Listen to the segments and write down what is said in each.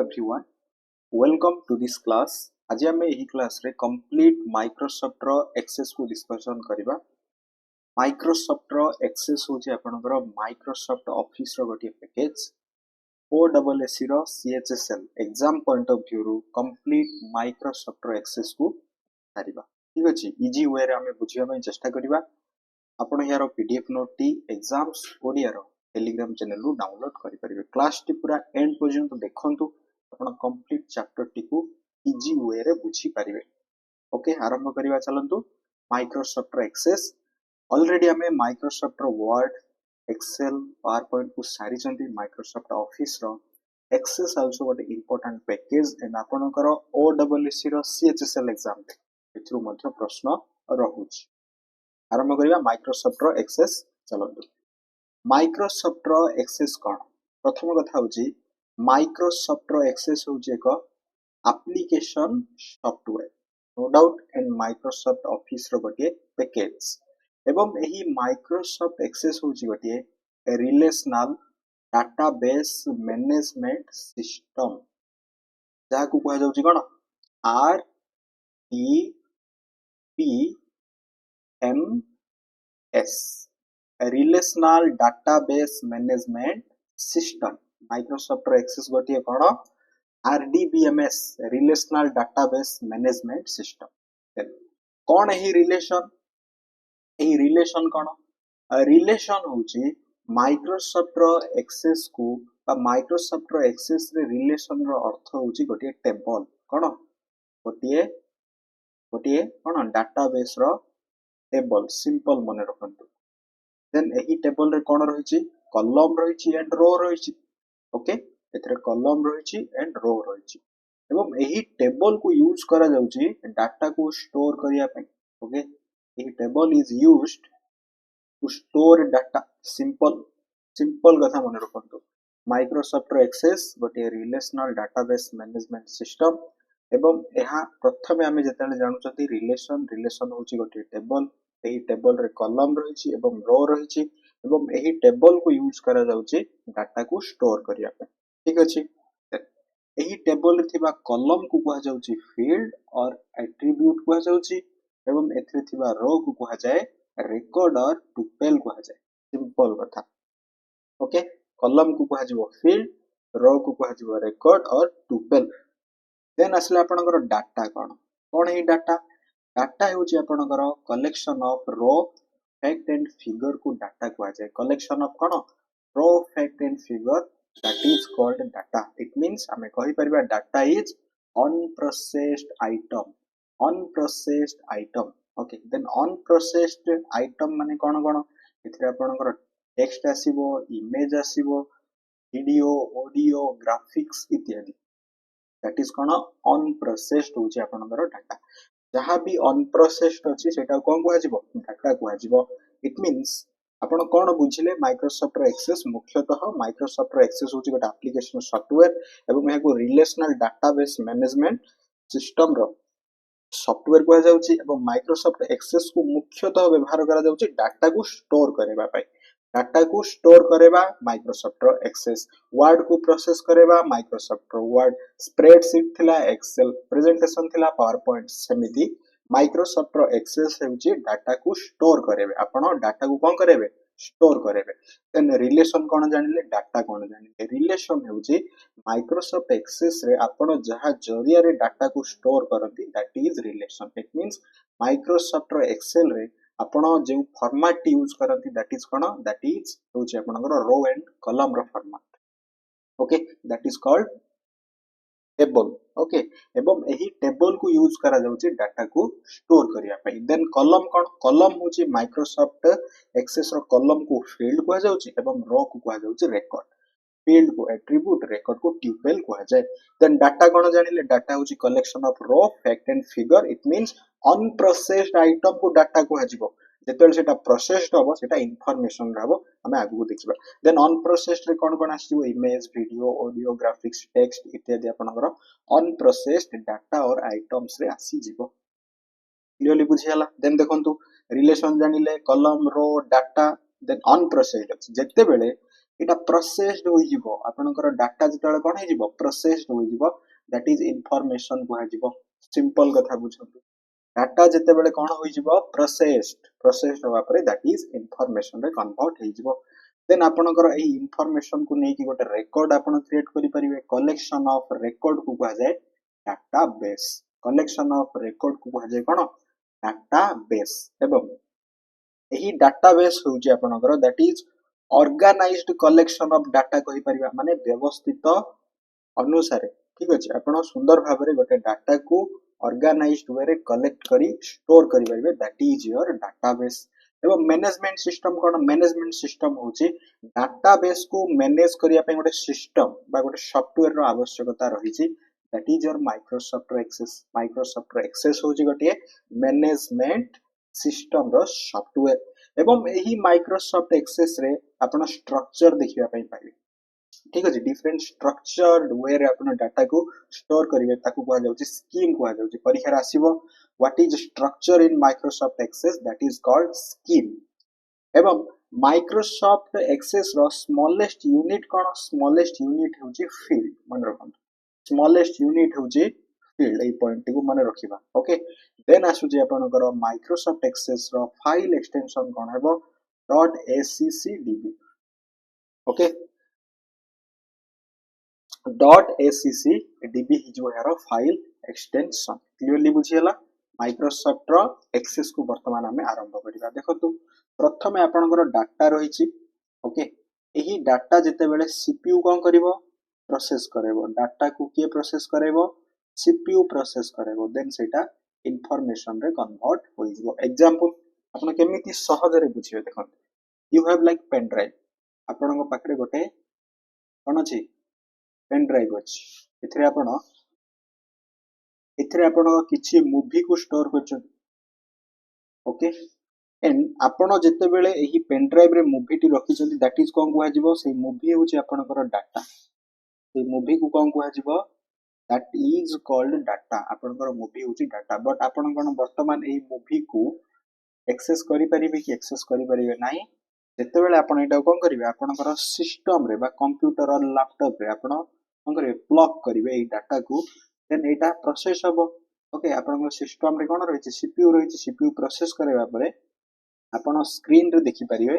everyone, welcome to this class. आज आम यही क्लास रे कंप्लीट माइक्रोसॉफ्ट रो एक्सेस को डिस्कशन करिबा। माइक्रोसॉफ्ट रो एक्सेस होचे आपनकर माइक्रोसॉफ्ट ऑफिस रो गोटे पैकेज OSSC रो CHSL exam point of view रो कंप्लीट माइक्रोसॉफ्ट रो एक्सेस को करिबा। ठीक अछि, इजी वे रे हमें बुझिया में चेष्टा करिबा। आपण यार पीडीएफ नोट टी एग्जाम्स ओडिया रो टेलीग्राम चैनल रू डाउनलोड करि परिबे। क्लास टी पूरा एंड पर्यंत देखंतु आपण कंप्लीट चैप्टर टी को इजी वे रे बुझी परिबे। ओके, आरंभ करिबा चलंतु। माइक्रोसॉफ्ट रो एक्सेस ऑलरेडी हमें माइक्रोसॉफ्ट रो वर्ड, एक्सेल, पावर पॉइंट को सारी चंती। माइक्रोसॉफ्ट ऑफिस रो एक्सेस आल्सो गोटे इंपोर्टेंट पैकेज एंड आपनकर OSSC रो CHSL एग्जाम रे एथरू मध्ये प्रश्न रहुछि। आरंभ करिबा माइक्रोसॉफ्ट रो एक्सेस चलंतु। माइक्रोसॉफ्ट रो एक्सेस कोन? प्रथम कथा होची माइक्रोसॉफ्ट रो एक्सेस होची एक application software, no doubt, and Microsoft Office रो गोटे पैकेज। एवं एही माइक्रोसॉफ्ट एक्सेस होची गोटे रिलेशनल डाटाबेस मैनेजमेंट सिस्टम, जाहाकू कहा जाउची कोन RDBMS, relational database management system. Microsoft रो एक्सेस गोटे कोन RDBMS, relational database management system. कोन एही रिलेशन? एही रिलेशन कोन? रिलेशन होची माइक्रोसॉफ्ट रो एक्सेस को बा माइक्रोसॉफ्ट रो एक्सेस रे रिलेशन रो अर्थ होची गोटे टेबल। कोन? गोटे कोन डाटाबेस रो टेबल, सिंपल मन रखंतु। देन एही टेबल रे कोन रहिछि? कॉलम रहिछि एंड रो रहिछि। ओके, एथरे कॉलम रहिछि एंड रो रहिछि। एवं एही टेबल को यूज करा जाउछि डाटा को स्टोर करिया पे। ओके, एही table is used to store data. Simple कथा मन रखंतु। माइक्रोसॉफ्ट रो एक्सेस गोटे रिलेशनल डाटाबेस मैनेजमेंट सिस्टम। एवं एहा प्रथमे आमे जेतेले जानुचती रिलेशन होची गोटे टेबल। एही टेबल रे कॉलम रहिछि एवं रो रहिछि एवं एही टेबल को यूज करा जाउछि डाटा को स्टोर करिया पे। ठीक अछि, एही टेबल रे थिबा कॉलम को कहा जाउछि फील्ड और एट्रिब्यूट कहा जाउछि एवं एथरे थिबा रो को कहा जाय रिकॉर्ड और टुपेल कहा जाय। सिंपल कथा। ओके, कॉलम को कहा जिवो फील्ड, रो को कहा जिवो रिकॉर्ड और टुपेल। देन असले आपनकर डाटा कोन हे डाटा? डाटा होची आपनकर collection of raw, fact and figure को डाटा कहा जाय। कलेक्शन ऑफ कोन? Raw, fact and figure, that is called data. It means हमें कहि परबा data is unprocessed item. Okay, then unprocessed item माने कोन? एथरे आपनकर टेक्स्ट आसीबो, इमेज आसीबो, वीडियो, ऑडियो, ग्राफिक्स इत्यादि। दैट इज कोन? अनप्रोसेस्ड होची आपनकर डाटा। जहाँ भी अनप्रोसेस्ड अछि सेटा कोन कहा जिवो? डाटा कहा जिवो। इट मींस आपण कोन बुझिले माइक्रोसॉफ्ट रो एक्सेस? मुख्यतः माइक्रोसॉफ्ट रो एक्सेस होची गोटे एप्लीकेशन सॉफ्टवेयर एवं एहा को रिलेशनल डाटाबेस मैनेजमेंट सिस्टम रो सॉफ्टवेयर कहा जाउची। एवं माइक्रोसॉफ्ट एक्सेस को मुख्यतः व्यवहार करा जाउची डाटा को स्टोर करेबा पई। डाटा को स्टोर करेबा माइक्रोसॉफ्ट रो एक्सेस, वर्ड को प्रोसेस करेबा माइक्रोसॉफ्ट रो वर्ड, स्प्रेडशीट थिला, एक्सेल प्रेजेंटेशन थिला, पावर पॉइंट सेमिति माइक्रोसॉफ्ट रो एक्सेस हेउची डाटा को स्टोर करेबे। आपण डाटा को कोन करेबे? स्टोर करेबे। देन रिलेशन कोन जानिले? डाटा कोन जानिले? रिलेशन हेउची माइक्रोसॉफ्ट एक्सेस रे आपण जहा जरिया रे डाटा को स्टोर करंती, that is relation. It means Microsoft रो एक्सेल रे आपण जे फॉर्मेट यूज करंती दैट इज कोन? दैट इज होची आपनकर रो एंड कॉलम रो format. Okay, that is called table. Okay, एवं एही टेबल को यूज करा जाउची डाटा को स्टोर करिया पई। देन कॉलम कोन? कॉलम होची माइक्रोसॉफ्ट एक्सेस रो कॉलम को फील्ड कहा जाउची एवं रो को कहा जाउची रिकॉर्ड। फील्ड को एट्रिब्यूट, रिकॉर्ड को ट्यूपल कहा जाय। देन डाटा कोन जानिले? डाटा होची collection of raw, fact and figure. It means unprocessed item को डाटा कहा जिवो। जेतेल सेटा प्रोसेस्ड होबो सेटा इंफॉर्मेशन रहबो, हमें आगु देखिबा। देन अनप्रोसेस्ड रे कोन आसीबो? Image, video, audio, graphics, text इत्यादि आपनकर अनप्रोसेस्ड डाटा और आइटम्स रे आसी जिवो। क्लियरली बुझियाला? देन देखंतु रिलेशन जानिले column, row, data, then unprocessed जेते बेले एटा प्रोसेस्ड होई जिवो आपनकर डाटा जेतले कोन हे जिवो प्रोसेस्ड होई जिवो दैट इज इंफॉर्मेशन को जिवो सिंपल कथा बुझंतु डाटा जेते बेले कोन होई जिवो प्रोसेस्ड होवा परे दैट इज इंफॉर्मेशन रे कन्वर्ट हे जिवो देन आपनकर एही इंफॉर्मेशन को नै कि गोटे रेकॉर्ड आपन क्रिएट करि परिबे कलेक्शन ऑफ रेकॉर्ड को कहा जाय डाटाबेस कलेक्शन ऑफ रेकॉर्ड को कहा जाय कोन डाटाबेस एवं एही डाटाबेस होउची आपनकर that is organised collection of data कहि परिबा माने व्यवस्थित अनुसार ठीक अछि आपण सुंदर भाबरे गोटे डाटा को ऑर्गेनाइज्ड वे रे कलेक्ट करी स्टोर करि परिबे दैट इज योर डाटाबेस एवं मैनेजमेंट सिस्टम कोन मैनेजमेंट सिस्टम होउची डाटाबेस को मैनेज करिया पे गोटे सिस्टम बा गोटे सॉफ्टवेयर रो आवश्यकता रहिछि that is your Microsoft Access होउची गोटे मैनेजमेंट सिस्टम रो सॉफ्टवेयर एवं एही माइक्रोसॉफ्ट एक्सेस रे आपण स्ट्रक्चर देखिबा पई पाइबे ठीक अछि डिफरेंट स्ट्रक्चर्ड वे रे आपण डाटा को स्टोर करिवे ताकू कहै जाउची स्कीम कहै जाउची परीक्षा रे आसीबो what is structure in Microsoft Access that is called scheme एवं माइक्रोसॉफ्ट एक्सेस रो स्मॉलेस्ट यूनिट कोन स्मॉलेस्ट यूनिट होची फील्ड मन रखन स्मॉलेस्ट यूनिट होची फील्ड ए पॉइंट को मन रखिबा ओके देन आसु जे आपनकर माइक्रोसॉफ्ट एक्सेस रो फाइल एक्सटेंशन कोन हेबो .accdb ओके .accdb हिजो यार फाइल एक्सटेंशन क्लियरली बुझियला माइक्रोसॉफ्ट रो एक्सेस को वर्तमान हमें आरंभ करिबा देखंतु प्रथमे आपनकर डाटा रहिछि ओके एही डाटा जते बेले सीपीयू कोन करिवो प्रोसेस करेबो डाटा को के प्रोसेस करेबो सीपीयू प्रोसेस करेबो देन सेटा इंफॉर्मेशन रे कन्वर्ट होई जिवो एग्जांपल आपण केमिति सहज रे बुझियो देखंतु you have like pen drive आपनक पाखरे गोटे कोन अछि पेन ड्राइव अछि एथिरे आपण किछि मूवी को स्टोर करछन ओके एंड आपण जते बेले एही पेन ड्राइव रे मूवी टी रखिछन दैट इज कोन कुआ जिवो से मूवी होछि आपनकर डाटा से मूवी को कोन कुआ जिवो दैट इज कॉल्ड डाटा आपनकर मूवी होछि डाटा बट आपण कोन वर्तमान एही मूवी को एक्सेस करि परिबे कि एक्सेस करि परिबे नाही जते बेले आपण एटा कोन करिवे आपनकर सिस्टम रे बा कंप्यूटर और लैपटॉप रे आपण कोन करिवे प्लग करिवे एही डाटा को देन एटा प्रोसेस हबो ओके आपनकर सिस्टम रे कोन रहिछि सीपीयू प्रोसेस करबा परे आपण स्क्रीन रे देखि परिबे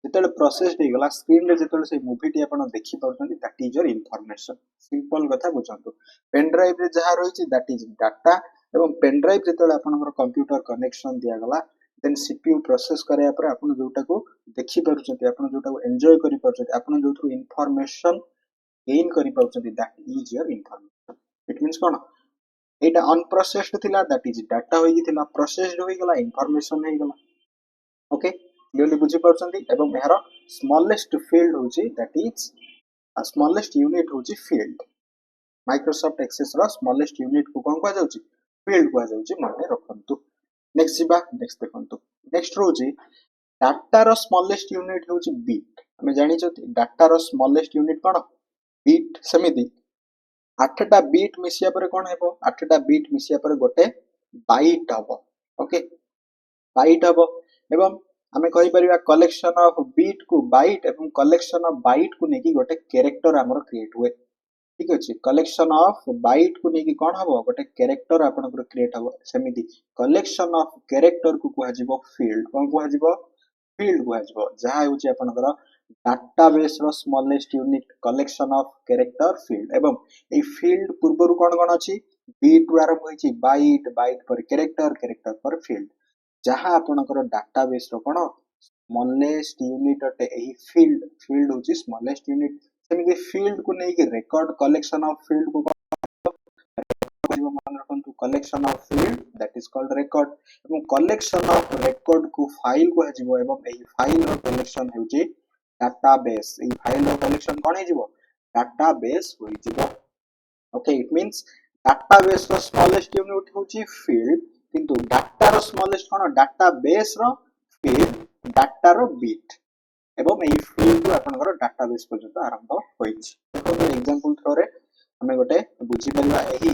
जेतेले प्रोसेस हे गला स्क्रीन रे जेतेले से मूवी टी आपण देखि पाउछन that is your information simple कथा बुझंतु पेन ड्राइव रे जहा रहिछि दैट इज डाटा एवं पेन ड्राइव जेतेले आपनकर कंप्यूटर कनेक्शन दिया गला देन सीपीयू प्रोसेस करया पर आपण जोटा को देखि पारुछथि आपण जोटा को एन्जॉय करि पारुछथि आपण जोथु इंफॉर्मेशन गेन करि पारुछथि that is your information it means कोन एटा अनप्रोसेस्ड थिला दैट इज डाटा होई थिला प्रोसेस्ड होई गला इंफॉर्मेशन होई गला ओके क्लियरली बुझी पारुछथि एवं एहर स्मॉलेस्ट फील्ड होची दैट इज स्मॉलेस्ट यूनिट होची फील्ड माइक्रोसॉफ्ट एक्सेस रो स्मॉलेस्ट यूनिट को कोन कहै जाउची फील्ड कहै जाउची माने रखंतु नेक्स्ट जिबा नेक्स्ट देखंतु नेक्स्ट रोजी डाटा रो स्मॉलेस्ट यूनिट होची बीट हमें जानि छथि डाटा रो स्मॉलेस्ट यूनिट कोन बीट समिति 8टा बीट मिसिया पर कोन हेबो 8टा बीट मिसिया पर गोटे बाइट हबो ओके बाइट हबो एवं हमें कहि परिबा कलेक्शन ऑफ बीट को बाइट एवं कलेक्शन ऑफ बाइट को नेकी गोटे कैरेक्टर हमर क्रिएट हुए ठीक अछि कलेक्शन ऑफ बाइट को नेकी कोन हबो गोटे कैरेक्टर आपनकर क्रिएट हबो समिति कलेक्शन ऑफ कैरेक्टर को कुहा जिवो फील्ड कोन कुहा जिवो फील्ड कुहा जिवो जहा होची आपनकर डाटाबेस रो smallest unit collection of character field एवं ए फील्ड पूर्वरु कोन कोन अछि बीट रु आरंभ होईची बाइट बाइट पर कैरेक्टर कैरेक्टर पर फील्ड जहा आपनकर डाटाबेस रो कोन स्मॉलेस्ट यूनिट अटे एही फील्ड होची स्मॉलेस्ट यूनिट सेमिति फील्ड को नै कि रिकॉर्ड कलेक्शन ऑफ फील्ड को मान रखंतु collection of field that is called record एवं कलेक्शन ऑफ रिकॉर्ड को फाइल को हजिवो एवं एही फाइल रो कलेक्शन होची डाटाबेस एही फाइल रो कलेक्शन कोन हिजिवो डाटाबेस होई जिवो ओके इट मींस डाटाबेस रो स्मॉलेस्ट यूनिट होची फील्ड किंतु डाटा रो स्मॉलेस्ट कोन डाटाबेस रो फील्ड डाटा रो बीट एवं एही फील्ड आपनकर डाटाबेस पर्यंत आरंभ होईछि देखो एग्जांपल थ्रो रे हमें गोटे बुझी परिबा एही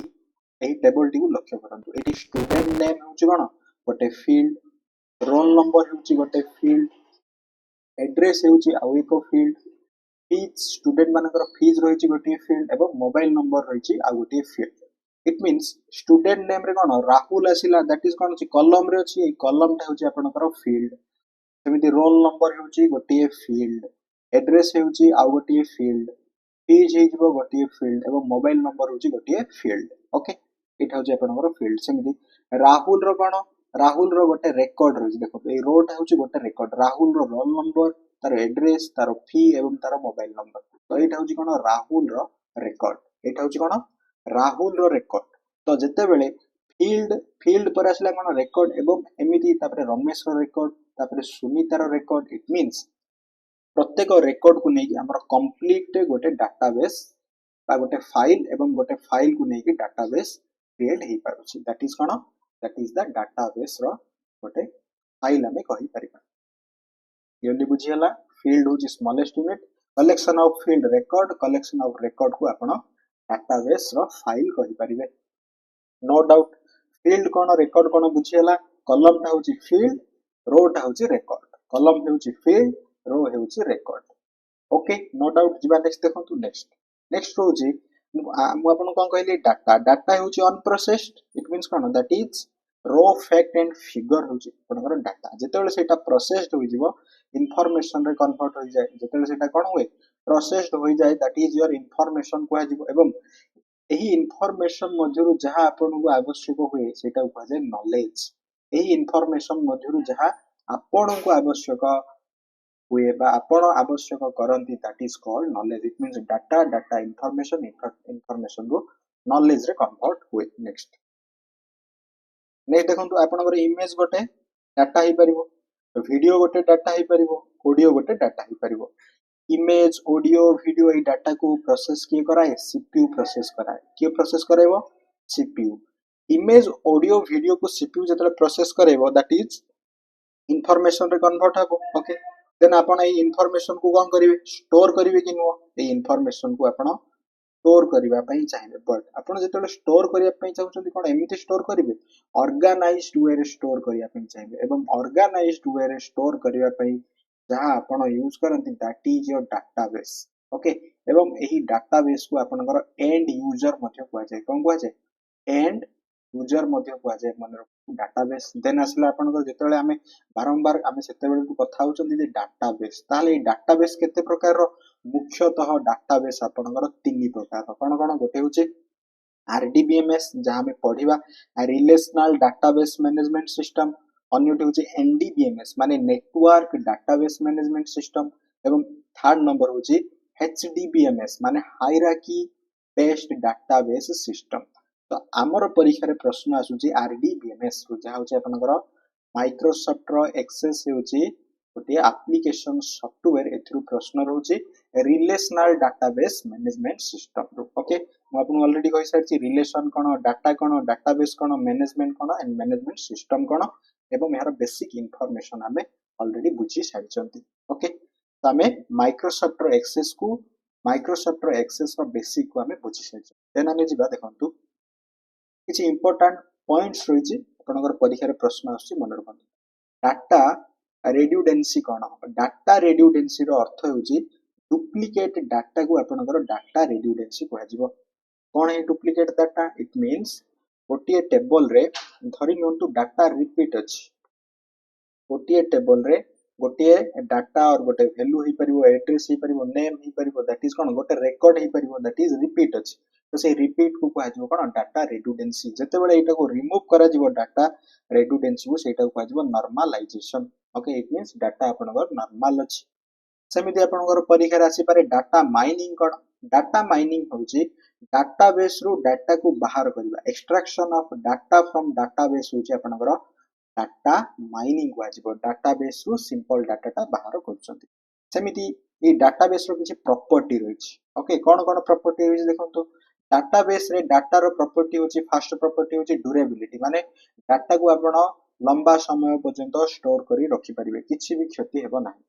टेबल टी को लक्ष्य करंतु एटी स्टूडेंट नेम होची कोन गोटे फील्ड रोल नंबर होची गोटे फील्ड एड्रेस होची आउ एको फील्ड फीज स्टूडेंट मानकर फीज रही गोटे फील्ड एवं मोबाइल नंबर रही आ गोटे field it means student name रे कौन राहुल आसिला दैट इज कौन कलम रे अछि कलम टा होची आपनकर फील्ड सेमिति रोल नंबर होची गोटे फील्ड एड्रेस होची आ गोटे फील्ड फीज हेजिबो गोटे फील्ड एवं मोबाइल नंबर होची गोटे फील्ड ओके एटा होची आपनकर फील्ड सेमिति राहुल रो कौन राहुल रो गोटे रेकॉर्ड रही देखो ए रोटा होची गोटे रेकॉर्ड राहुल रो रोल नंबर तार एड्रेस तार फी एवं तार मोबाइल नंबर तो एटा होची कोन राहुल रो रेकॉर्ड एटा होची कोन राहुल रो रेकॉर्ड तो जते बेले फील्ड फील्ड पर आसला कोन रेकॉर्ड एवं एमिति तापर रमेश रो रेकॉर्ड तापर सुनीता रो रेकॉर्ड इट मींस प्रत्येक रेकॉर्ड को नेकी हमर कंप्लीट गोटे डाटाबेस बा गोटे फाइल एवं गोटे फाइल को नेकी डाटाबेस क्रिएट हे पारुछि दैट इज कोन दैट इज द डाटाबेस रो गोटे फाइल हमें कहि परिबा क्लियरली बुझियला फील्ड होची smallest unit collection of field record को आपण डाटाबेस रो फाइल कहि परिबे नो डाउट फील्ड कोन रेकॉर्ड कोन बुझियला कॉलम टा होची फील्ड रो टा होची रेकॉर्ड कॉलम होची फील्ड रो होची रेकॉर्ड ओके नो डाउट जिबा नेक्स्ट देखंतु नेक्स्ट होची मु आपण कोन कहली डाटा होची अनप्रोसेस्ड इट मींस कोन that is raw fact and figure होची आपनकर डाटा जेतेबेले सेटा प्रोसेस्ड होई जिवो इनफॉरमेशन रे कन्वर्ट होई जाय जेतेबेले सेटा कोन होय प्रोसेस्ड होई जाय दैट इज योर इनफॉरमेशन को जिवो एवं एही इनफॉरमेशन मध्यरु जहा आपनको आवश्यक हुए सेटा को जाय नॉलेज एही इनफॉरमेशन मध्यरु जहा आपनको आवश्यक हुए बा आपण आवश्यक करंती that is called knowledge it means data information रो नॉलेज रे कन्वर्ट हुए नेक्स्ट देखो आपनकर इमेज गोटे डाटा ही परिबो वीडियो गोटे डाटा ही परिबो ऑडियो गोटे डाटा ही परिबो इमेज ऑडियो वीडियो ए डाटा को प्रोसेस किए कराए सीपीयू प्रोसेस कराए किए प्रोसेस करेबो सीपीयू इमेज ऑडियो वीडियो को सीपीयू जतले प्रोसेस करेबो दैट इज इंफॉर्मेशन रे कन्वर्ट हबो ओके देन आपण ए इंफॉर्मेशन को कोन करिवे स्टोर करिवे कि नो ए इंफॉर्मेशन को आपण स्टोर करिवा पई चाहिबे बट आपण जेतले स्टोर करिया पई चाहउछन्ती कोन एमिति स्टोर करिवे ऑर्गेनाइज्ड वे रे स्टोर करिया पई चाहिबे एवं ऑर्गेनाइज्ड वे रे स्टोर करिया पई जहां आपण यूज करंती that is your database okay एवं एही डाटाबेस को आपनकर एंड यूजर मध्ये कुआ जाय कोन कुआ जाय एंड यूजर मध्ये कुआ जाय मन डाटाबेस देन आसला आपनकर जेतले हमें बारंबार हमें सेतेबेले को कथा होचन्ती जे डाटाबेस ताले ए डाटाबेस केते प्रकार रो मुख्यतः डाटाबेस आपनकर तीन प्रकार कोन कोन गोटे होचे आरडीबीएमएस जहां में पढिबा रिलेशनल डाटाबेस मैनेजमेंट सिस्टम अन्यटी होचे एनडीबीएमएस माने नेटवर्क डाटाबेस मैनेजमेंट सिस्टम एवं थर्ड नंबर होचे एचडीबीएमएस माने हायरार्की बेस्ड डाटाबेस सिस्टम तो आमर परीक्षा रे प्रश्न आसुची आरडीबीएमएस जहां होचे आपनकर माइक्रोसॉफ्ट रो एक्सेस होचे गोटे एप्लिकेशन सॉफ्टवेयर एथरु प्रश्न रहउची relational database management system okay मैं आपन ऑलरेडी कहि सारछि रिलेशन कोन डाटाबेस कोन मैनेजमेंट कोन एंड मैनेजमेंट सिस्टम कोन एवं यार बेसिक इंफॉर्मेशन हमें ऑलरेडी बुझी सारछंती ओके तो हमें माइक्रोसॉफ्ट रो एक्सेस रो बेसिक को हमें बुझी सारछि देन हमें जिबा देखंतु किछि इंपोर्टेंट पॉइंट्स रहिछि आपनकर परीक्षा रे प्रश्न आछि मन रखंतु डाटा रेड्यूडेंसी कोन डाटा रेड्यूडेंसी रो अर्थ होछि डुप्लीकेट डाटा को आपनकर डाटा रेड्यूडेंसी कहै जिवो कोन है डुप्लीकेट डाटा इट मींस गोटे टेबल रे धरि नंतु डाटा रिपीट अछि गोटे टेबल रे गोटे डाटा और गोटे वैल्यू ही परिबो एड्रेस ही परिबो नेम ही परिबो दैट इज कोन गोटे रिकॉर्ड ही परिबो दैट इज रिपीट अछि तो से रिपीट को कहै जिवो कोन डाटा रेड्यूडेंसी जते बेले एटा को रिमूव करा जिवो डाटा रेड्यूडेंसी को सेटा को कहै जिवो normalisation okay it means data आपनकर नॉर्मल अछि सेमिति आपनकर परीक्षा राशि पारे डाटा माइनिंग कोन डाटा माइनिंग होची डाटाबेस रो डाटा को बाहर करबा extraction of data from database होची आपनकर डाटा माइनिंग को आजिबो डाटाबेस रो सिंपल डाटा ता बाहर करछंती सेमिति ए डाटाबेस रो किछि प्रॉपर्टी रहिछि ओके कोन कोन प्रॉपर्टी रहिछि देखंतु डाटाबेस रे डाटा रो प्रॉपर्टी होची फर्स्ट प्रॉपर्टी होची ड्यूरेबिलिटी माने डाटा को आपण लंबा समय पर्यंत स्टोर करी रखि परिबे किछि भी क्षति हेबो नाही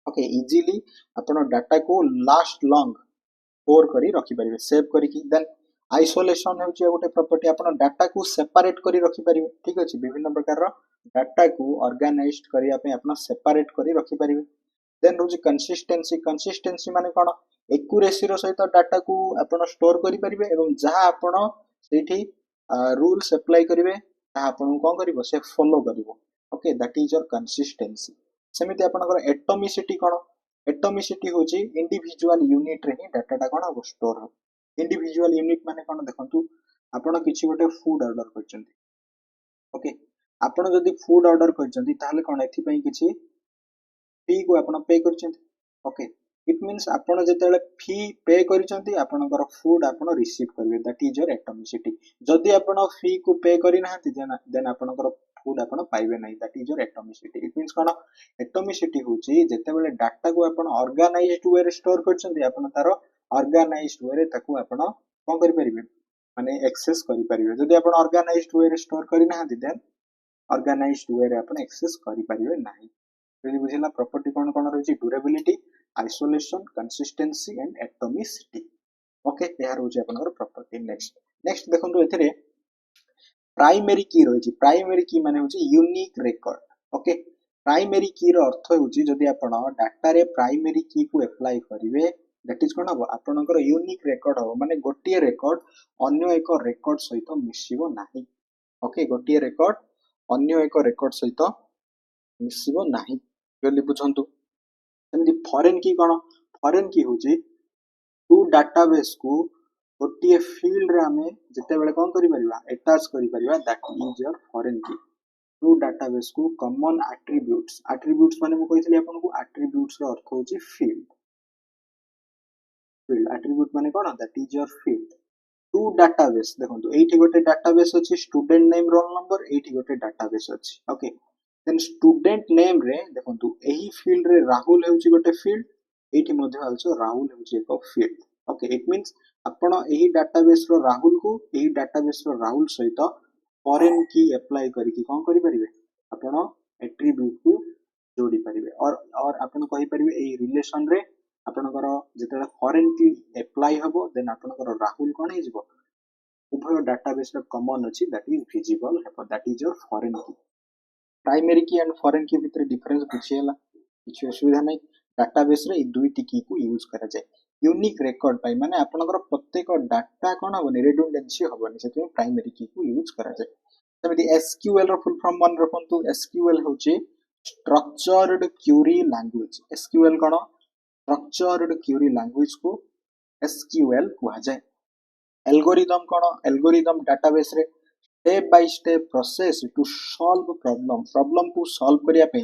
ओके इजीली आपण डाटा को लास्ट लॉन्ग स्टोर करी रखि परिबे सेव करी कि देन आइसोलेशन होची गोटे प्रॉपर्टी आपण डाटा को सेपरेट करी रखि परिबे ठीक अछि विभिन्न प्रकार रो डाटा को ऑर्गेनाइज्ड करिया पे आपण सेपरेट करी रखि परिबे देन रोज कंसिस्टेंसी कंसिस्टेंसी माने कोन एक्यूरेसी रो सहित डाटा को आपण स्टोर करि परिबे एवं जहा आपण सेठी रूल्स अप्लाई करिवे ता आपण कोन करिवो से फॉलो करिवो okay that is your consistency सेमिति आपनकर एटॉमिसिटी कोन एटॉमिसिटी होची इंडिविजुअल यूनिट रे ही डाटा टा कोन स्टोर हो इंडिविजुअल यूनिट माने कोन देखंतु आपण किछि गोटे फूड ऑर्डर करचंती ओके आपण जदी फूड ऑर्डर करचंती ताले कोन एथि पई किछि फी को आपण पे करचंती ओके इट मीन्स आपण जेतेले फी पे करचंती आपणकर फूड आपण रिसीव करबे दैट इज योर एटॉमिसिटी जदी आपण फी को पे करि नाहंती देन आपणकर फूड आपण पाइबे नै that is your atomicity it means cone atomicity होची जेतेबेले डाटा को आपण ऑर्गेनाइज्ड वे रे स्टोर करचंती आपण तारो ऑर्गेनाइज्ड वे रे ताको आपण कोन करि परिबे माने एक्सेस करि परिबे जदी आपण ऑर्गेनाइज्ड वे रे स्टोर करि नाहंती देन ऑर्गेनाइज्ड वे रे आपण एक्सेस करि परिबे नाही जदी बुझिला प्रॉपर्टी कोन कोन रहची durability isolation consistency and atomicity okay यार होची आपनकर प्रॉपर्टी नेक्स्ट देखंतु एथिरे प्राइमरी की रहची प्राइमरी की माने होची यूनिक रिकॉर्ड ओके प्राइमरी की रो अर्थ होची जदी आपण डाटा रे प्राइमरी की को अप्लाई करिवे दैट इज कोन हो आपनकर यूनिक रिकॉर्ड हो माने गोटिए रिकॉर्ड अन्य एक रिकॉर्ड सहित मिसिबो नाही ओके गोटिए रिकॉर्ड अन्य एक रिकॉर्ड सहित मिसिबो नाही जल्दी बुझंतु सेमती फॉरेन की कोन फॉरेन की होची टू डाटाबेस को गोटिए फील्ड रे हमें जते बेले कोन करि परिबा अटैच करि परिबा दैट इज योर फॉरेन की टू डाटाबेस को कॉमन एट्रिब्यूट्स माने मु कहितली आपन को एट्रिब्यूट्स रो अर्थ होची फील्ड एट्रिब्यूट माने कोन that is your field to database देखंतु एठी गोटे डाटाबेस अछि स्टूडेंट नेम रोल नंबर एठी गोटे डाटाबेस अछि ओके देन स्टूडेंट नेम रे देखंतु एही फील्ड रे राहुल हेउची गोटे फील्ड एठी मध्ये आल्सो राहुल हेउची एक फील्ड ओके इट मींस आपण एही डाटाबेस रो राहुल को एही डाटाबेस रो राहुल सहित फॉरेन की अप्लाई करी कि कोन करि परिबे आपण एट्रिब्यूट को जोड़ी परिबे और आपण कहि परिबे एही रिलेशन रे आपनकर जेतेले फॉरेन की अप्लाई हबो देन आपनकर राहुल कोन हे जिवो उभय डाटाबेस रे कॉमन अछि दैट इज विजिबल हेबो दैट इज योर फॉरेन की प्राइमरी की एंड फॉरेन की भीतर डिफरेंस बुझियला किछ असुविधा नै डाटाबेस रे दुईटी की को यूज करा जाय यूनिक रिकॉर्ड पाई माने आपनकर प्रत्येक डाटा कोन हबो रिडंडेंसी हबोनी सेते प्राइमरी की को यूज करा जाय तबेदी एसक्यूएल रो फुल फॉर्म मन रखंतु एसक्यूएल होची स्ट्रक्चर्ड क्वेरी लैंग्वेज एसक्यूएल कोन स्ट्रक्चर्ड क्वेरी लैंग्वेज को एसक्यूएल कहा जाए एल्गोरिदम कोन एल्गोरिदम डाटाबेस रे step by step process to solve problem को सॉल्व करिया पे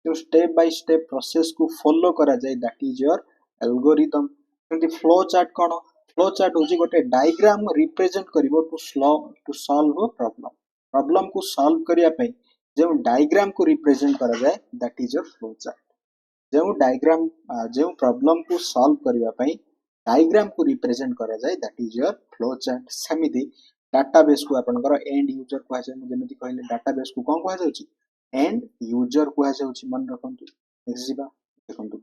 जो स्टेप बाय स्टेप प्रोसेस को फॉलो करा जाए दैट इज योर एल्गोरिदम जेंति फ्लो चार्ट कोन फ्लो चार्ट होजी गोटे डायग्राम रिप्रेजेंट करिवो टू सॉल्व प्रॉब्लम को सॉल्व करिया पे जो डायग्राम को रिप्रेजेंट करा जाए that is your flow chart जो डायग्राम जो प्रॉब्लम को सॉल्व करबा पई डायग्राम को रिप्रेजेंट करा जाए that is your flow chart समिति डाटाबेस को आपनकर एंड यूजर को आसे जेमिति कहले डाटाबेस को कोन कहा जाउची एंड यूजर को आसे होची मन रखंतु एक्सिबा देखंतु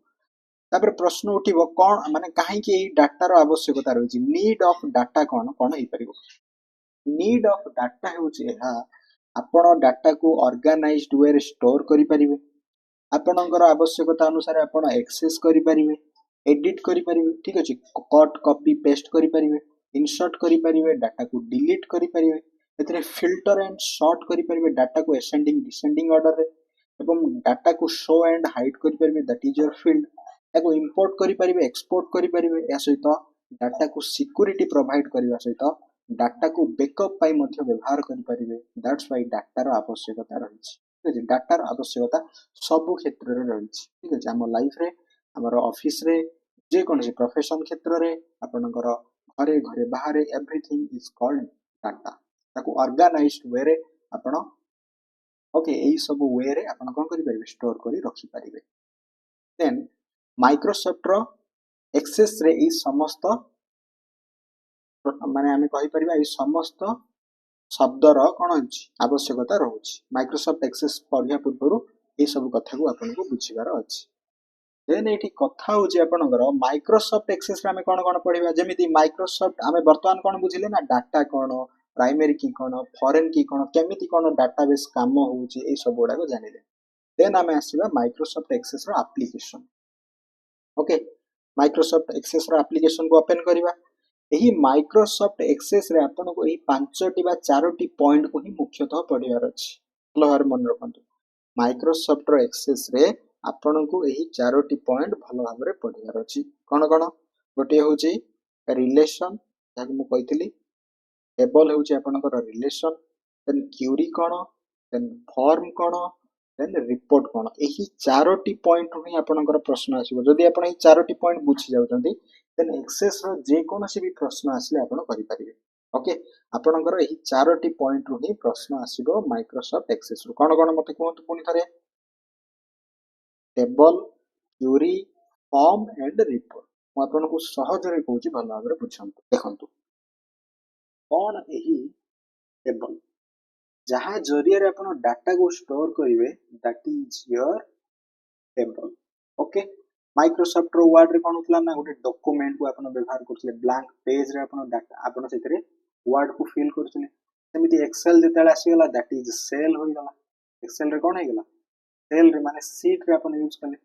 तापर प्रश्न उठिबो कोन माने काहे कि एई डाटा रो आवश्यकता रहिछि नीड ऑफ डाटा कोन कोन हे परिबो नीड ऑफ डाटा होची हा आपण डाटा को ऑर्गेनाइज्ड वे रे स्टोर करि परिबे आपणकर आवश्यकता अनुसार आपण एक्सेस करि परिबे एडिट करि परिबे ठीक अछि कट कॉपी पेस्ट करि परिबे इंसर्ट करि परिबे डाटा को डिलीट करि परिबे एतरे फिल्टर एंड सॉर्ट करि परिबे डाटा को असेंडिंग डिसेंडिंग ऑर्डर रे एवं डाटा को शो एंड हाइड करि परिबे दैट इज योर फील्ड एको इंपोर्ट करि परिबे एक्सपोर्ट करि परिबे या सहित डाटा को सिक्योरिटी प्रोवाइड करबा सहित डाटा को बैकअप पाई मध्ये व्यवहार करि परिबे दैट्स व्हाई डाटा रो आवश्यकता रहिछि ठीक है डाटा रो आवश्यकता सब क्षेत्र रे रहिछि ठीक है हम लाइफ रे हमर ऑफिस रे जे कोनसी प्रोफेशन क्षेत्र रे आपनकर घरे घरे बाहर एवरीथिंग इज कॉल्ड डाटा ताको ऑर्गेनाइज्ड वे रे आपण ओके एई सब वे रे आपण कोन करि परिबे स्टोर करि रखि परिबे देन माइक्रोसॉफ्ट रो एक्सेस रे ई समस्त माने हमें कहि परिबा ई समस्त शब्दर कोन अछि आवश्यकता रहउछि माइक्रोसॉफ्ट एक्सेस पढ़िया पूर्व ए सब कथा को आपन को बुझिबार अछि देन एठी कथा होछि आपनकर माइक्रोसॉफ्ट एक्सेस रे हमें कोन पढिबा जेमिति माइक्रोसॉफ्ट हमें वर्तमान कोन बुझिले ना डाटा कोन प्राइमरी की कोन फॉरेन की कोन केमिति कोन डाटाबेस काम होउछि ए सब गोडा को जानिले देन हमें आसीबा माइक्रोसॉफ्ट एक्सेस रो एप्लीकेशन ओके माइक्रोसॉफ्ट एक्सेस रो एप्लिकेशन को ओपन करबा एही माइक्रोसॉफ्ट एक्सेस रे आपन को एही 5टी बा 4टी पॉइंट को ही मुख्यतः पढियार अछि भलो भाबरे मन रखंतु माइक्रोसॉफ्ट रो एक्सेस रे आपन को एही 4टी पॉइंट भलो भाबरे पढियार अछि कोन कोन गोटे होची रिलेशन याक मु कहितली टेबल होची आपनकर रिलेशन देन क्यूरी कोन देन फॉर्म कोन देन रिपोर्ट कोन एही 4टी पॉइंट ही आपनकर प्रश्न आसीबो जदि आपन एही 4टी पॉइंट बुझी जाउचंती देन एक्सेस रो जे कोनोसी भी प्रश्न आसले आपन करि परिबे ओके आपनकर एही 4टी पॉइंट रो ही प्रश्न आसीबो माइक्रोसॉफ्ट एक्सेस रो कोन कोन मते कोंतु पुनी थरे table query form and report मु आपनको सहज रे कहूची भलो भाबरे बुझंतु देखंतु कोन एही टेबल जहाँ जरिया रे अपन डाटा को स्टोर करिवे that is your table okay Microsoft रो वर्ड रे कोन होतला ना गोटे डॉक्यूमेंट को अपन व्यवहार करथले ब्लैंक पेज रे अपन डाटा अपन सेतरे वर्ड को फिल करथले सेमिति एक्सेल जेतेला आसीगला दैट इज सेल होई गला एक्सेल रे कोन हेगला सेल रे माने शीट रे अपन यूज करले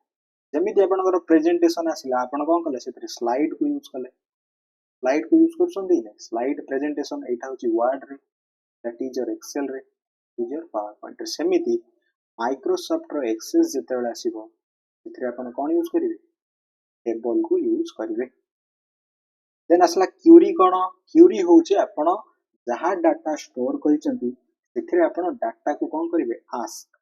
जेमिति आपनकर प्रेजेंटेशन आसीला अपन कोन करले सेतरे स्लाइड को यूज करले स्लाइड को यूज करछंदी ने स्लाइड प्रेजेंटेशन एटा होची वर्ड रे दैट इज योर एक्सेल रे इज योर पावर पॉइंट सेमिति माइक्रोसॉफ्ट रो एक्सेस जेतेला आसीबो सेतरे अपन कोन यूज करिवे टेबल को यूज करिवे देन असला क्यूरी कोन क्यूरी होचे आपण जहा डाटा स्टोर करिसंती सेथरे आपण डाटा को कोन करिवे आस्क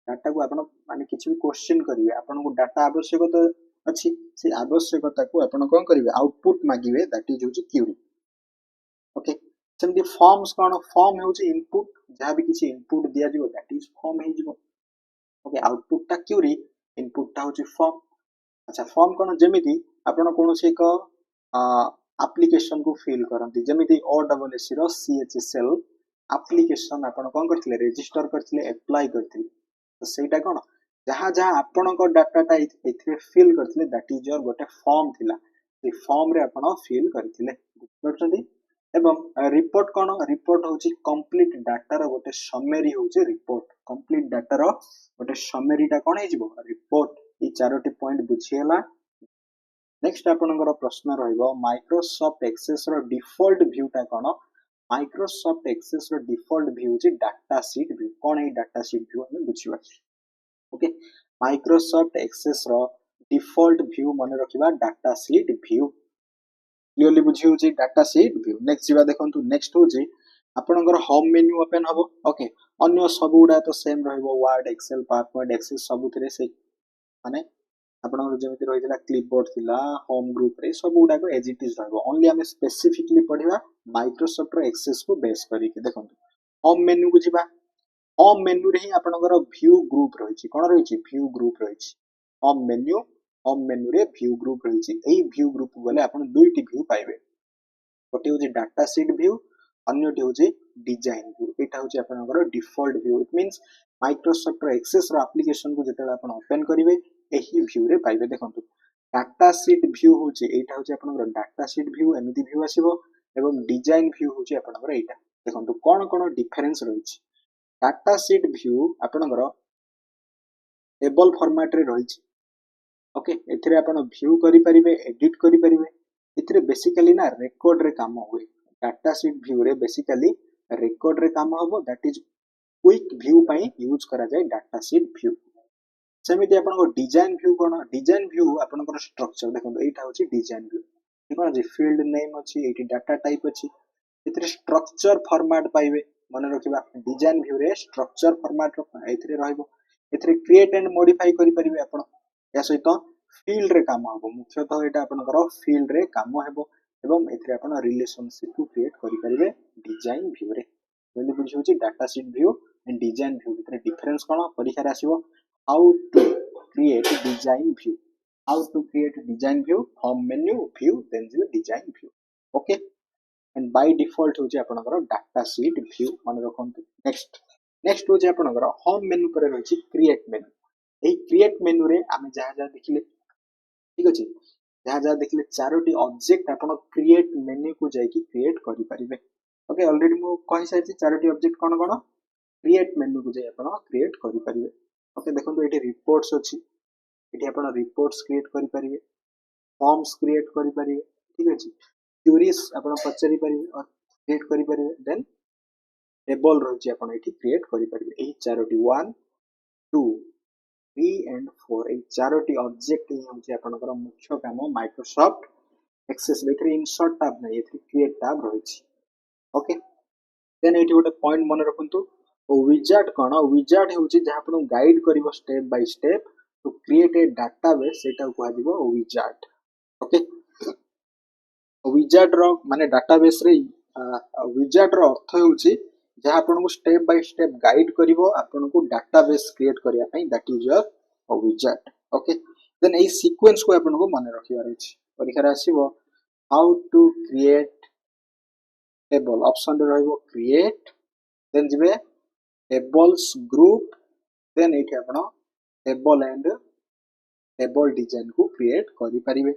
डाटा को आपण माने किछि भी क्वेश्चन करिवे आपण को डाटा आवश्यकता अछि से आवश्यकता को आपण कोन करिवे आउटपुट मागिवे दैट इज होचे क्यूरी ओके सेमती फॉर्म्स कोन फॉर्म होचे इनपुट जहा भी किछि इनपुट दिया जिवो दैट इज फॉर्म हे जिवो ओके आउटपुट टा क्यूरी इनपुट टा होचे फॉर्म अच्छा फॉर्म कोन जेमिति आपण कोनोसी एक एप्लीकेशन को फिल करंती जेमिति OSS रो CHSL एप्लीकेशन आपण कोन करथिले रजिस्टर करथिले अप्लाई करथिले तो सेटा कोन जहा जहा आपण को डाटा टा एथरे फिल करथिले दैट इज योर गोटे फॉर्म थिला से फॉर्म रे आपण फिल करथिले बुझछंती एवं रिपोर्ट कोन रिपोर्ट होची कंप्लीट डाटा रो गोटे समरी होची रिपोर्ट कंप्लीट डाटा रो गोटे समरी टा कोन हे जिवो रिपोर्ट ई चारोटी पॉइंट बुझियला नेक्स्ट आपनकर प्रश्न रहइबो माइक्रोसॉफ्ट एक्सेस रो डिफॉल्ट व्यू टा कोन माइक्रोसॉफ्ट एक्सेस रो डिफॉल्ट व्यू होची डाटा शीट व्यू कोन ए डाटा शीट व्यू हम बुझिबा ओके माइक्रोसॉफ्ट एक्सेस रो डिफॉल्ट व्यू मन रखिबा डाटा शीट व्यू क्लियरली बुझी होची डाटा शीट व्यू नेक्स्ट जीवा देखंतु नेक्स्ट होची आपनकर होम मेन्यू ओपन हबो ओके अन्य सब गुडा तो सेम रहइबो वर्ड एक्सेल पावरपॉइंट एक्सेस सब थरे से माने आपनकर जेमिति रहितला क्लिपबोर्ड थिला होम ग्रुप रे सब गुडा को एज इट इज रहइबो ओनली हमें स्पेसिफिकली पढिबा माइक्रोसॉफ्ट रो एक्सेस को बेस करी के देखंतु होम मेन्यू को जिबा होम मेन्यू रे ही आपनकर व्यू ग्रुप रहिछि कोन रहिछि व्यू ग्रुप रहिछि होम मेन्यू रे व्यू ग्रुप रहिछि एई व्यू ग्रुप गले आपन दुईटी व्यू पाइबे गोटे होछि डाटा शीट व्यू अन्यटी होछि डिजाइन व्यू एटा होछि आपनकर default view it means Microsoft रो एक्सेस रो एप्लीकेशन को जेतेला आपन ओपन करिवे एही व्यू रे पाइबे देखंतु डाटा शीट व्यू होछि एटा होछि आपनकर डाटा शीट व्यू एमिति व्यू आसीबो एवं डिजाइन व्यू होछि आपनकर एटा देखंतु कोन कोन डिफरेंस रहिछि डाटा शीट व्यू आपनकर टेबल फॉर्मेट रे रहिछि ओके एथिरे आपण व्यू करि परिबे एडिट करि परिबे एथिरे बेसिकली ना रेकॉर्ड रे काम होय डाटा शीट व्यू रे बेसिकली रेकॉर्ड रे काम होबो दैट इज क्विक व्यू पई यूज करा जाय डाटा शीट व्यू सेमिति आपण को डिजाइन व्यू कोन डिजाइन व्यू आपण को स्ट्रक्चर देखो एटा होची डिजाइन व्यू कोन जे फील्ड नेम अछि एटी डाटा टाइप अछि एथिरे स्ट्रक्चर फॉर्मेट पाइबे मन रखिबा डिजाइन व्यू रे स्ट्रक्चर फॉर्मेट एथिरे रहइबो एथिरे क्रिएट एंड मॉडिफाई करि परिबे आपण या सहित फील्ड रे काम हबो मुख्यतः एटा आपनकर फील्ड रे काम हेबो एवं एथिरे आपण रिलेशनशिप को क्रिएट करि परिबे डिजाइन व्यू रे जल्दी बुझी होची data sheet view and design view भितर डिफरेंस कोन परीक्षा रे आसीबो how to create design view how to create design view home menu view then you design view okay and by default होची आपनकर डाटा शीट व्यू मन रखंतु next होची आपनकर होम मेन्यू पर रहची क्रिएट मेन्यू ए क्रिएट मेन्यू रे आमे जहा जहा देखिले ठीक अछि जहा जहा देखिले चारोटी ऑब्जेक्ट आपण क्रिएट मेन्यू को जाई कि क्रिएट करि परिबे ओके ऑलरेडी मु कहि साइछि चारोटी ऑब्जेक्ट कोन कोन क्रिएट मेन्यू को जाई आपण क्रिएट करि परिबे ओके देखंतु एठी रिपोर्ट्स अछि एठी आपण रिपोर्ट्स क्रिएट करि परिबे फॉर्म्स क्रिएट करि परिबे ठीक अछि क्वेरीज आपण पचरि परिबे और क्रिएट करि परिबे देन टेबल रहछि आपण एठी क्रिएट करि परिबे एही चारोटी 1 2 3 एंड 4 एही चारोटी ऑब्जेक्ट ही होछि आपनकर मुख्य काम माइक्रोसॉफ्ट एक्सेस एथि इंसर्ट टैब नै एथि क्रिएट टैब रहछि ओके देन एठी गोटे पॉइंट मन रखंतु विजार्ड कौन विजार्ड होउछि जहा आपण गाइड करिवो step by step to create a database सेटा को दिबो विजार्ड ओके विजार्ड रो माने डाटाबेस रे विजार्ड रो अर्थ होउछि जहा आपण को स्टेप बाय स्टेप गाइड करिवो आपण को डाटाबेस क्रिएट करिया पई that is your wizard okay then a sequence को आपण को मन रखिबार अछि परीक्षा रे आसीबो how to create table option रे रहइबो क्रिएट देन जिबे टेबल्स ग्रुप देन एठी आपण टेबल एंड टेबल डिजाइन को क्रिएट करि परिबे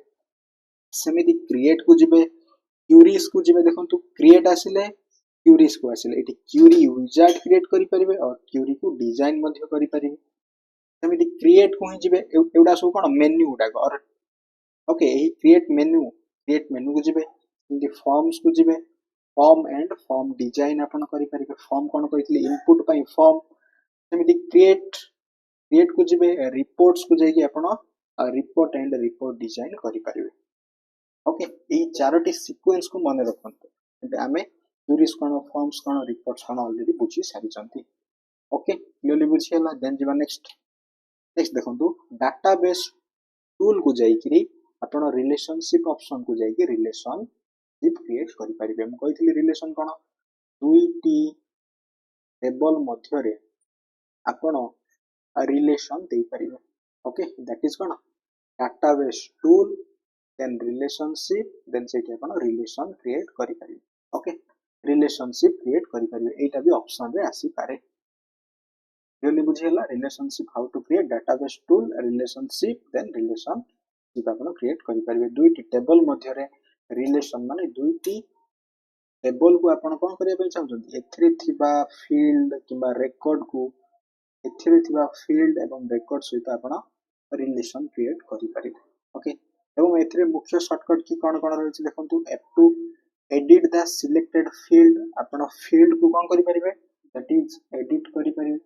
सेमिति क्रिएट को जिबे क्वेरीज को जिबे देखंतु क्रिएट आसिले क्वेरीज को आसिले एठी क्वेरी विजार्ड क्रिएट करि परिबे और क्वेरी को डिजाइन मध्ये करि परिबे सेमिति क्रिएट को ही जिबे एउडा सब कोन मेन्यू उडा और ओके एही क्रिएट मेन्यू को जिबे सेमिति फॉर्म्स को जिबे फॉर्म एंड फॉर्म डिजाइन आपण करि परिबे फॉर्म कोन कहितले इनपुट पई फॉर्म सेमिति क्रिएट को जिबे रिपोर्ट्स को जाई आपण रिपोर्ट एंड रिपोर्ट डिजाइन करि परिबे ओके ए चारोटी सीक्वेंस को मन रखंतु आमे क्वेरीज कोन फॉर्म्स कोन रिपोर्ट्स कोन ऑलरेडी बुझी सारी चंती ओके क्लियरली बुझी हला देन जिबा नेक्स्ट देखंतु डाटाबेस टूल को जाई कि आपण रिलेशनशिप ऑप्शन को जाई कि रिलेशनशिप क्रिएट करि परिबे हम कहितली रिलेशन कोन दुईटी टेबल मध्य रे आपण रिलेशन दे परिबे ओके दैट इज कोन database tool then relationship then से अपन relation create करि परिबे ओके relationship create करि परिबे एटा भी ऑप्शन रे आसी पारे क्लियरली बुझियला relationship how to create database tool relationship then relationship अपन क्रिएट करि परिबे दुईटी टेबल मध्य रे रिलेशन माने दुईटी टेबल को अपन कोन करिया पय चाहछन एथरे थिबा फील्ड किबा रेकॉर्ड को एथरे थिबा फील्ड एवं रेकॉर्ड सहित अपन रिलेशन क्रिएट करि परिबे ओके एवं एथरे मुख्य शॉर्टकट की कोन कोन रहछि देखंतु F2 edit the selected field आपण फील्ड को कोन करि परिबे दैट इज एडिट करि परिबे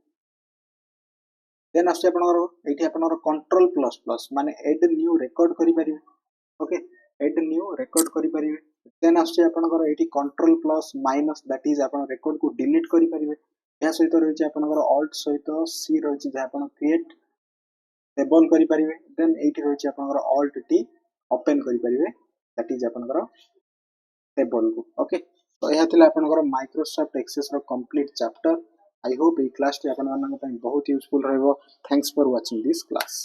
देन आसे आपनर एठी आपनर कंट्रोल प्लस प्लस माने ऐड न्यू रेकॉर्ड करि परिबे ओके ऐड न्यू रेकॉर्ड करि परिबे देन आसे आपनर एठी control plus minus that is आपण रेकॉर्ड को डिलीट करि परिबे या सहित रहछि आपनर ऑल्ट सहित सी रहछि जे आपण क्रिएट टेबल करि परिबे देन एठी रहछि आपनर ऑल्ट टी ओपन करि परिबे दैट इज आपनकर टेबल को ओके तो यह थिला आपनकर माइक्रोसॉफ्ट एक्सेस रो complete chapter I hope a class टी आपन मानन पई बहुत यूजफुल रहबो thanks for watching this class